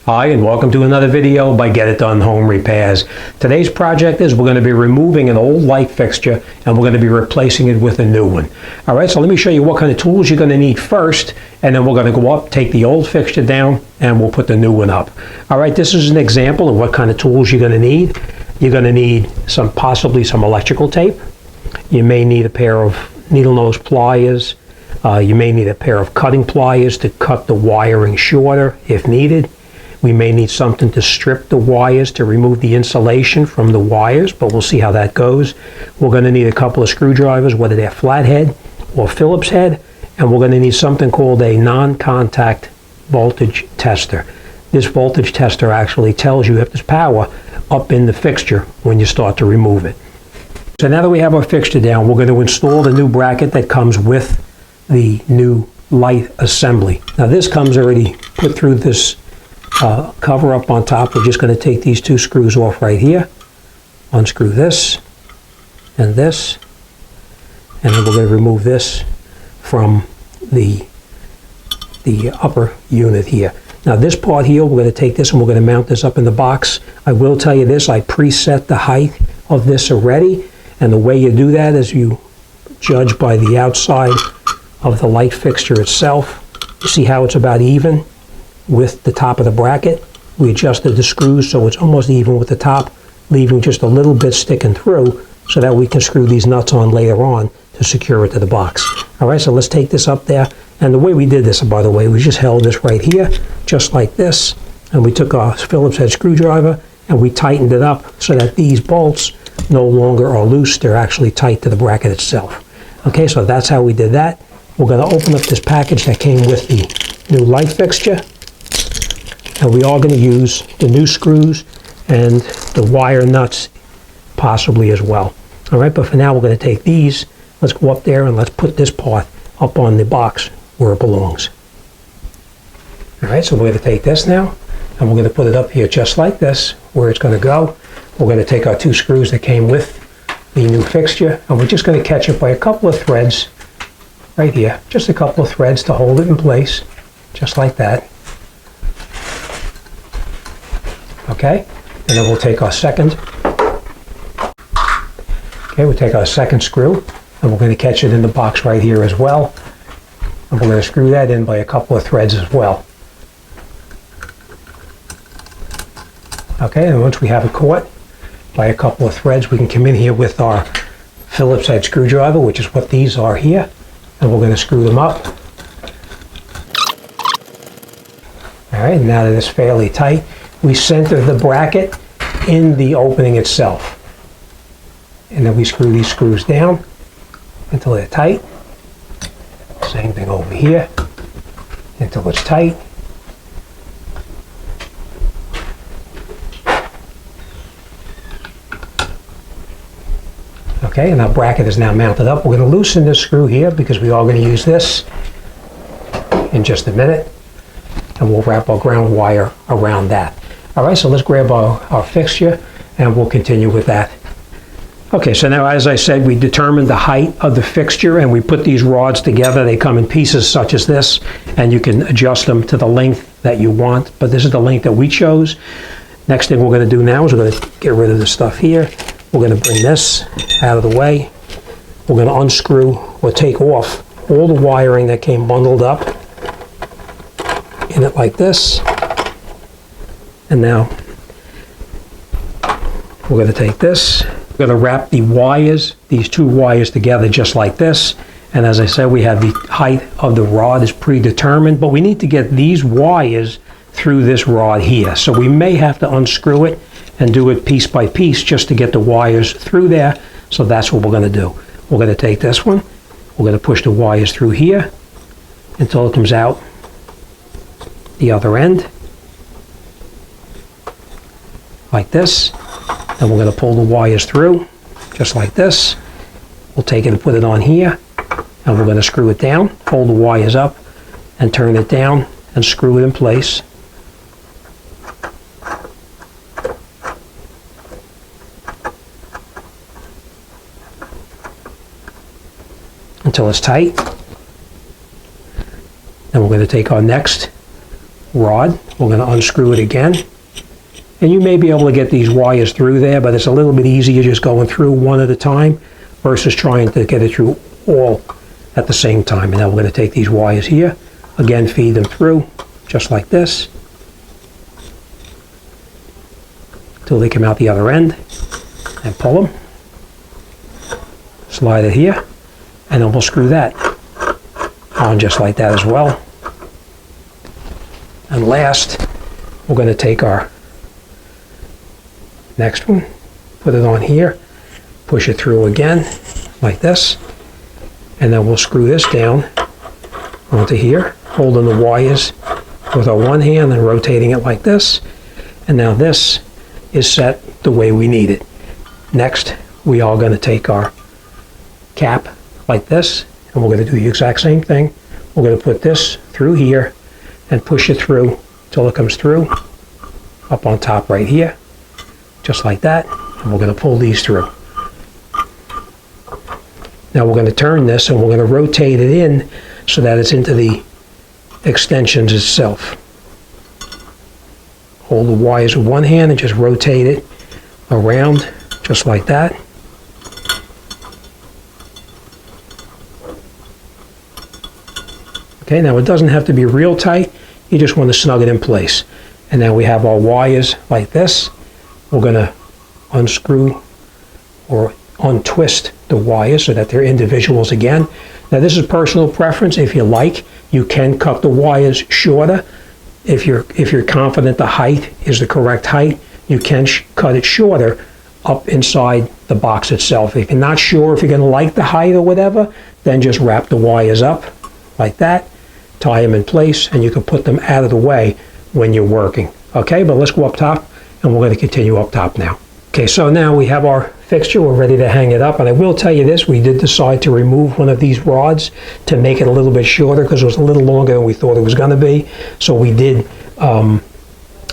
Hi, and welcome to another video by Get It Done Home Repairs. Today's project is we're going to be removing an old light fixture and we're going to be replacing it with a new one. All right, so let me show you what kind of tools you're going to need first, and then we're going to go up, take the old fixture down, and we'll put the new one up. All right, this is an example of what kind of tools you're going to need. You're going to need possibly some electrical tape. You may need a pair of needle nose pliers. You may need a pair of cutting pliers to cut the wiring shorter if needed. We may need something to strip the wires to remove the insulation from the wires, but we'll see how that goes. We're going to need a couple of screwdrivers, whether they're flathead or Phillips head, and we're going to need something called a non-contact voltage tester. This voltage tester actually tells you if there's power up in the fixture when you start to remove it. So now that we have our fixture down, we're going to install the new bracket that comes with the new light assembly. Now this comes already put through this cover up on top. We're just going to take these two screws off right here, unscrew this, and then we're going to remove this from the upper unit here. Now this part here, we're going to take this and we're going to mount this up in the box. I will tell you this, I preset the height of this already, and the way you do that is you judge by the outside of the light fixture itself. You see how it's about even with the top of the bracket. We adjusted the screws so it's almost even with the top, leaving just a little bit sticking through so that we can screw these nuts on later on to secure it to the box. All right, so let's take this up there. And the way we did this, by the way, we just held this right here, just like this, and we took our Phillips head screwdriver and we tightened it up so that these bolts no longer are loose, they're actually tight to the bracket itself. Okay, so that's how we did that. We're going to open up this package that came with the new light fixture. And we are going to use the new screws and the wire nuts possibly as well. All right, but for now we're going to take these. Let's go up there and let's put this part up on the box where it belongs. All right, so we're going to take this now and we're going to put it up here just like this where it's going to go. We're going to take our two screws that came with the new fixture and we're just going to catch it by a couple of threads right here. Just a couple of threads to hold it in place, just like that. Okay, and then we'll take our second. Okay, we'll take our second screw and we're going to catch it in the box right here as well. And we're going to screw that in by a couple of threads as well. Okay, and once we have it caught by a couple of threads, we can come in here with our Phillips head screwdriver, which is what these are here, and we're going to screw them up. All right, now that it's fairly tight, we center the bracket in the opening itself. And then we screw these screws down until they're tight. Same thing over here until it's tight. Okay, and our bracket is now mounted up. We're going to loosen this screw here because we are going to use this in just a minute. And we'll wrap our ground wire around that. All right, so let's grab our fixture and we'll continue with that. Okay, so now as I said, we determined the height of the fixture and we put these rods together. They come in pieces such as this and you can adjust them to the length that you want, but this is the length that we chose. Next thing we're going to do now is we're going to get rid of the stuff here. We're going to bring this out of the way. We're going to unscrew or take off all the wiring that came bundled up in it like this. And now we're going to take this. We're going to wrap the wires, these two wires together just like this. And as I said, we have the height of the rod is predetermined, but we need to get these wires through this rod here. So we may have to unscrew it and do it piece by piece just to get the wires through there. So that's what we're going to do. We're going to take this one. We're going to push the wires through here until it comes out the other end. Like this. Then we're going to pull the wires through just like this. We'll take it and put it on here and we're going to screw it down, pull the wires up and turn it down and screw it in place. Until it's tight. Then we're going to take our next rod. We're going to unscrew it again. And you may be able to get these wires through there, but it's a little bit easier just going through one at a time versus trying to get it through all at the same time. And now we're going to take these wires here, again feed them through just like this until they come out the other end, and pull them, slide it here, and then we'll screw that on just like that as well. And last, we're going to take our next one, put it on here, push it through again like this, and then we'll screw this down onto here, holding the wires with our one hand and rotating it like this. And now this is set the way we need it. Next, we are going to take our cap like this, and we're going to do the exact same thing. We're going to put this through here and push it through till it comes through up on top right here, just like that. And we're going to pull these through. Now we're going to turn this and we're going to rotate it in so that it's into the extensions itself. Hold the wires with one hand and just rotate it around just like that. Okay, now it doesn't have to be real tight. You just want to snug it in place. And now we have our wires like this. We're going to unscrew or untwist the wires so that they're individuals again. Now this is personal preference. If you like, you can cut the wires shorter. If you're confident the height is the correct height, you can cut it shorter up inside the box itself. If you're not sure if you're going to like the height or whatever, then just wrap the wires up like that, tie them in place, and you can put them out of the way when you're working. Okay, but let's go up top, and we're going to continue up top now. Okay, so now we have our fixture. We're ready to hang it up, and I will tell you this, we did decide to remove one of these rods to make it a little bit shorter because it was a little longer than we thought it was going to be. So we did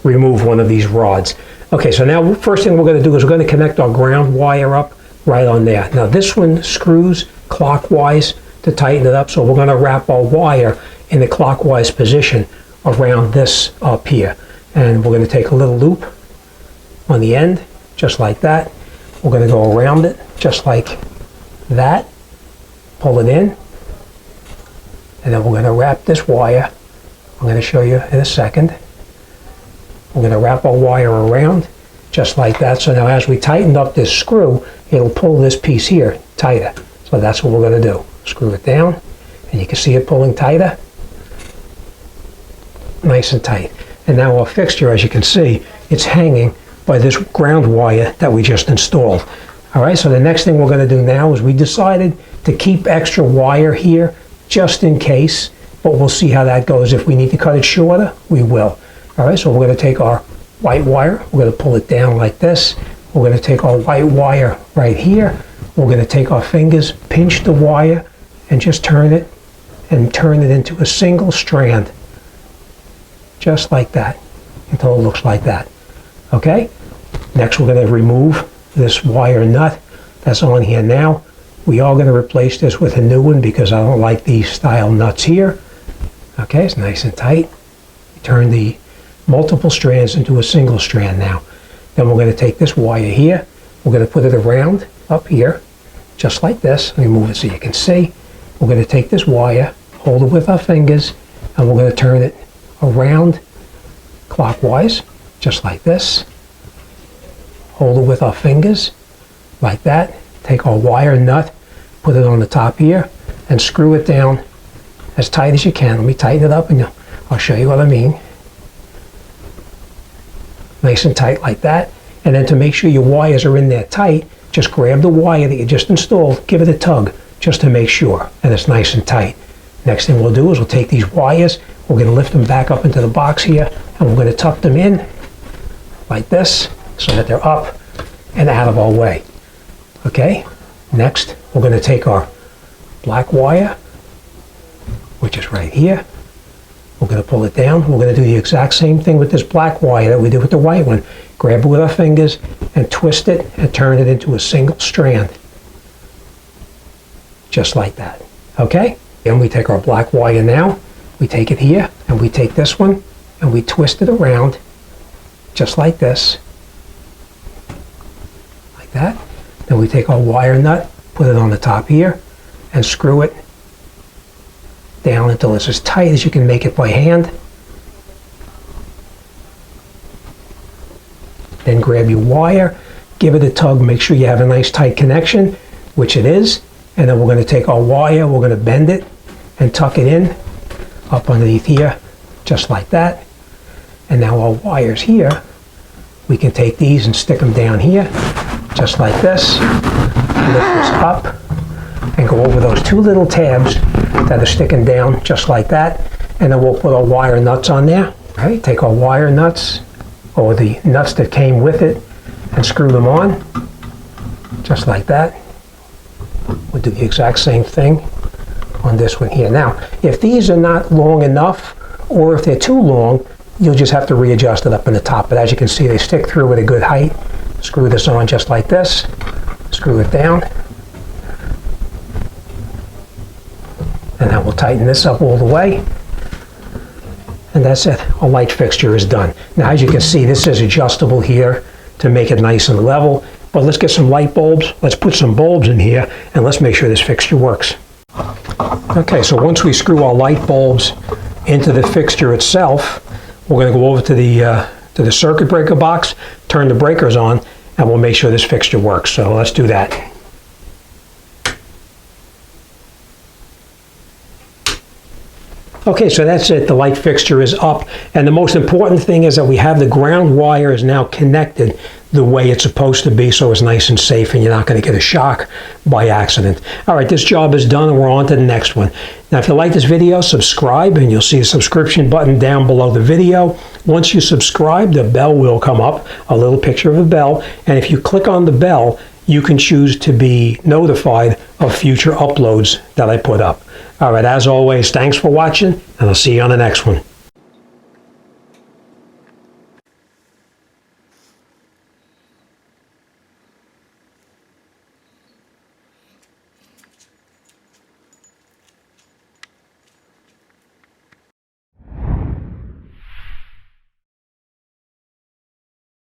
remove one of these rods. Okay, so now first thing we're going to do is we're going to connect our ground wire up right on there. Now this one screws clockwise to tighten it up, so we're going to wrap our wire in the clockwise position around this up here. And we're going to take a little loop on the end, just like that. We're going to go around it, just like that. Pull it in. And then we're going to wrap this wire. I'm going to show you in a second. We're going to wrap our wire around, just like that. So now as we tighten up this screw, it'll pull this piece here tighter. So that's what we're going to do. Screw it down, and you can see it pulling tighter. Nice and tight. And now our fixture, as you can see, it's hanging by this ground wire that we just installed. All right, so the next thing we're going to do now is we decided to keep extra wire here just in case, but we'll see how that goes. If we need to cut it shorter, we will. All right, so we're going to take our white wire, we're going to pull it down like this. We're going to take our white wire right here. We're going to take our fingers, pinch the wire, and just turn it into a single strand. Just like that, until it looks like that. Okay? Next we're going to remove this wire nut that's on here now. We are going to replace this with a new one because I don't like these style nuts here. Okay, it's nice and tight. Turn the multiple strands into a single strand now. Then we're going to take this wire here. We're going to put it around up here, just like this. Let me move it so you can see. We're going to take this wire, hold it with our fingers, and we're going to turn it around clockwise, just like this. Hold it with our fingers, like that. Take our wire nut, put it on the top here, and screw it down as tight as you can. Let me tighten it up, and I'll show you what I mean. Nice and tight like that. And then to make sure your wires are in there tight, just grab the wire that you just installed, give it a tug, just to make sure, and it's nice and tight. Next thing we'll do is we'll take these wires, we're going to lift them back up into the box here, and we're going to tuck them in like this so that they're up and out of our way. Okay, next we're going to take our black wire, which is right here. We're going to pull it down. We're going to do the exact same thing with this black wire that we did with the white one. Grab it with our fingers and twist it and turn it into a single strand. Just like that. Okay? And we take our black wire now. We take it here and we take this one and we twist it around just like this, like that. Then we take our wire nut, put it on the top here, and screw it down until it's as tight as you can make it by hand. Then grab your wire, give it a tug, make sure you have a nice tight connection, which it is. And then we're going to take our wire, we're going to bend it and tuck it in up underneath here, just like that. And now our wires here, we can take these and stick them down here, just like this. Lift this up and go over those two little tabs that are sticking down, just like that. And then we'll put our wire nuts on there. All right, take our wire nuts, or the nuts that came with it, and screw them on, just like that. We'll do the exact same thing on this one here. Now, if these are not long enough, or if they're too long, you'll just have to readjust it up in the top. But as you can see, they stick through with a good height. Screw this on just like this, screw it down, and then we'll tighten this up all the way. And that's it. Our light fixture is done. Now, as you can see, this is adjustable here to make it nice and level. But let's get some light bulbs. Let's put some bulbs in here, and let's make sure this fixture works. Okay, so once we screw our light bulbs into the fixture itself, we're going to go over to the circuit breaker box, turn the breakers on, and we'll make sure this fixture works. So let's do that. Okay, so that's it. The light fixture is up. And the most important thing is that we have the ground wire is now connected the way it's supposed to be, so it's nice and safe and you're not going to get a shock by accident. All right, this job is done and we're on to the next one. Now, if you like this video, subscribe, and you'll see a subscription button down below the video. Once you subscribe, the bell will come up, a little picture of a bell. And if you click on the bell, you can choose to be notified of future uploads that I put up. All right, as always, thanks for watching, and I'll see you on the next one.